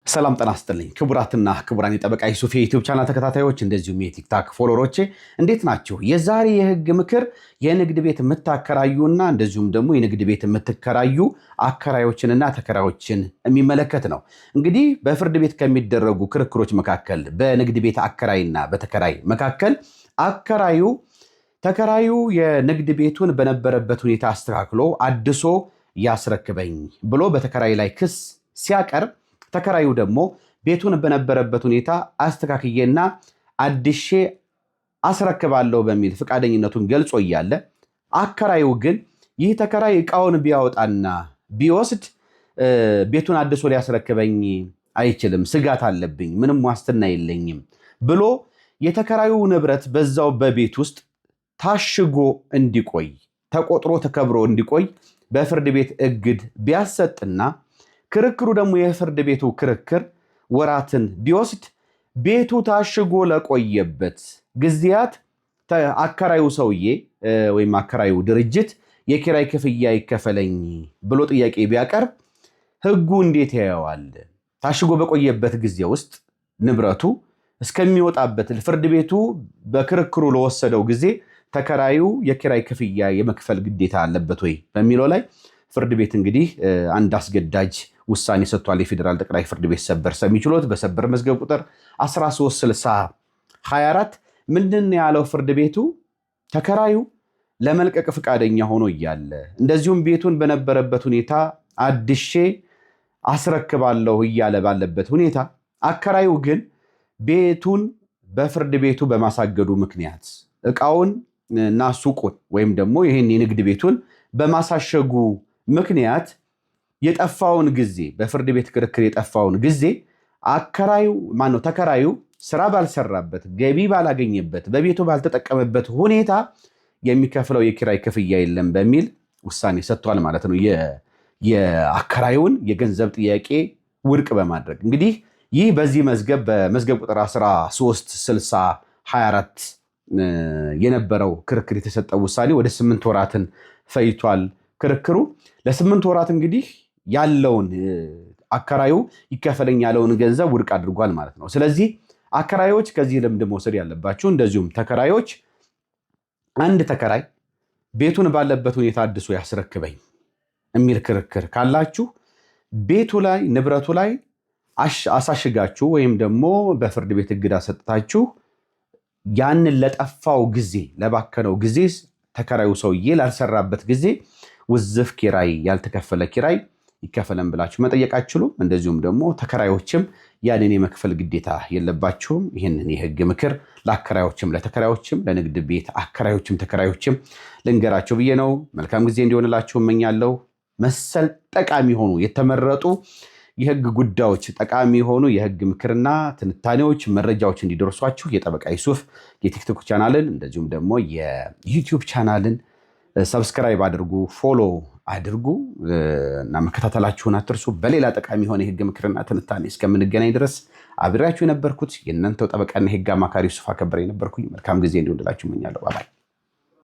ሰላም ጤና ይስጥልኝ ክቡራትና ክቡራን የጠበቃ ዩሱፍ የዩቲዩብ ቻናል ተከታታዮች እንደዚሁም የቲክታክ ፎሎወሮቼ እንዴት ናችሁ? የዛሬ የህግ ምክር የንግድ ቤት የምታከራዩና እንደዚሁም ደግሞ የንግድ ቤት የምትከራዩ አከራዮችንና ተከራዮችን የሚመለከት ነው። እንግዲህ በፍርድ ቤት ከሚደረጉ ክርክሮች መካከል በንግድ ቤት አከራይና በተከራይ መካከል አከራዩ ተከራዩ የንግድ ቤቱን በነበረበት ሁኔታ አስተካክሎ አድሶ ያስረክበኝ ብሎ በተከራይ ላይ ክስ ሲያቀርብ ተከራዩ ደግሞ ቤቱን በነበረበት ሁኔታ አስተካክዬና አድሼ አስረክባለሁ በሚል ፍቃደኝነቱን ገልጾ እያለ አከራዩ ግን ይህ ተከራይ ዕቃውን ቢያወጣና ቢወስድ ቤቱን አድሶ ሊያስረክበኝ አይችልም፣ ስጋት አለብኝ፣ ምንም ዋስትና የለኝም ብሎ የተከራዩ ንብረት በዛው በቤት ውስጥ ታሽጎ እንዲቆይ ተቆጥሮ ተከብሮ እንዲቆይ በፍርድ ቤት እግድ ቢያሰጥና ክርክሩ ደግሞ የፍርድ ቤቱ ክርክር ወራትን ቢወስድ ቤቱ ታሽጎ ለቆየበት ጊዜያት አከራዩ ሰውዬ ወይም አከራዩ ድርጅት የኪራይ ክፍያ ይከፈለኝ ብሎ ጥያቄ ቢያቀርብ ህጉ እንዴት ያየዋል? ታሽጎ በቆየበት ጊዜ ውስጥ ንብረቱ እስከሚወጣበት ፍርድ ቤቱ በክርክሩ ለወሰደው ጊዜ ተከራዩ የኪራይ ክፍያ የመክፈል ግዴታ አለበት ወይ በሚለው ላይ ፍርድ ቤት እንግዲህ አንድ አስገዳጅ ውሳኔ ሰጥቷል። የፌዴራል ጠቅላይ ፍርድ ቤት ሰበር ሰሚ ችሎት በሰበር መዝገብ ቁጥር 13/60/24 ምንድን ያለው ፍርድ ቤቱ ተከራዩ ለመልቀቅ ፈቃደኛ ሆኖ እያለ እንደዚሁም ቤቱን በነበረበት ሁኔታ አድሼ አስረክባለሁ እያለ ባለበት ሁኔታ አከራዩ ግን ቤቱን በፍርድ ቤቱ በማሳገዱ ምክንያት ዕቃውን እና ሱቁን ወይም ደግሞ ይህን የንግድ ቤቱን በማሳሸጉ ምክንያት የጠፋውን ጊዜ በፍርድ ቤት ክርክር የጠፋውን ጊዜ ተከራዩ ስራ ባልሰራበት ገቢ ባላገኘበት በቤቱ ባልተጠቀመበት ሁኔታ የሚከፍለው የኪራይ ክፍያ የለም በሚል ውሳኔ ሰጥቷል ማለት ነው። የአከራዩን የገንዘብ ጥያቄ ውድቅ በማድረግ እንግዲህ ይህ በዚህ መዝገብ በመዝገብ ቁጥር 13/60/24 የነበረው ክርክር የተሰጠው ውሳኔ ወደ 8 ወራትን ፈይቷል። ክርክሩ ለ8 ወራት እንግዲህ ያለውን አከራዩ ይከፈለኝ ያለውን ገንዘብ ውድቅ አድርጓል ማለት ነው። ስለዚህ አከራዮች ከዚህ ልምድ መውሰድ ያለባችሁ እንደዚሁም ተከራዮች አንድ ተከራይ ቤቱን ባለበት ሁኔታ አድሶ ያስረክበኝ የሚል ክርክር ካላችሁ ቤቱ ላይ ንብረቱ ላይ አሳሽጋችሁ ወይም ደግሞ በፍርድ ቤት እግድ አሰጥታችሁ ያንን ለጠፋው ጊዜ ለባከነው ጊዜ ተከራዩ ሰውዬ ላልሰራበት ጊዜ ውዝፍ ኪራይ ያልተከፈለ ኪራይ ይከፈለን ብላችሁ መጠየቅ አትችሉም። እንደዚሁም ደግሞ ተከራዮችም ያንን የመክፈል ግዴታ የለባችሁም። ይህንን የህግ ምክር ለአከራዮችም ለተከራዮችም ለንግድ ቤት አከራዮችም ተከራዮችም ልንገራቸው ብዬ ነው። መልካም ጊዜ እንዲሆንላችሁ እመኛለሁ። መሰል ጠቃሚ ሆኑ የተመረጡ የህግ ጉዳዮች ጠቃሚ የሆኑ የህግ ምክርና ትንታኔዎች መረጃዎች እንዲደርሷችሁ የጠበቃ ዩሱፍ የቲክቶክ ቻናልን እንደዚሁም ደግሞ የዩቲዩብ ቻናልን ሰብስክራይብ አድርጉ፣ ፎሎ አድርጉ እና መከታተላችሁን አትርሱ። በሌላ ጠቃሚ የሆነ የህግ ምክርና ትንታኔ እስከምንገናኝ ድረስ አብሬያችሁ የነበርኩት የእናንተው ጠበቃና የህግ አማካሪ ዩሱፍ አከበረ የነበርኩኝ። መልካም ጊዜ እንዲሆንላችሁ እመኛለሁ። ባይ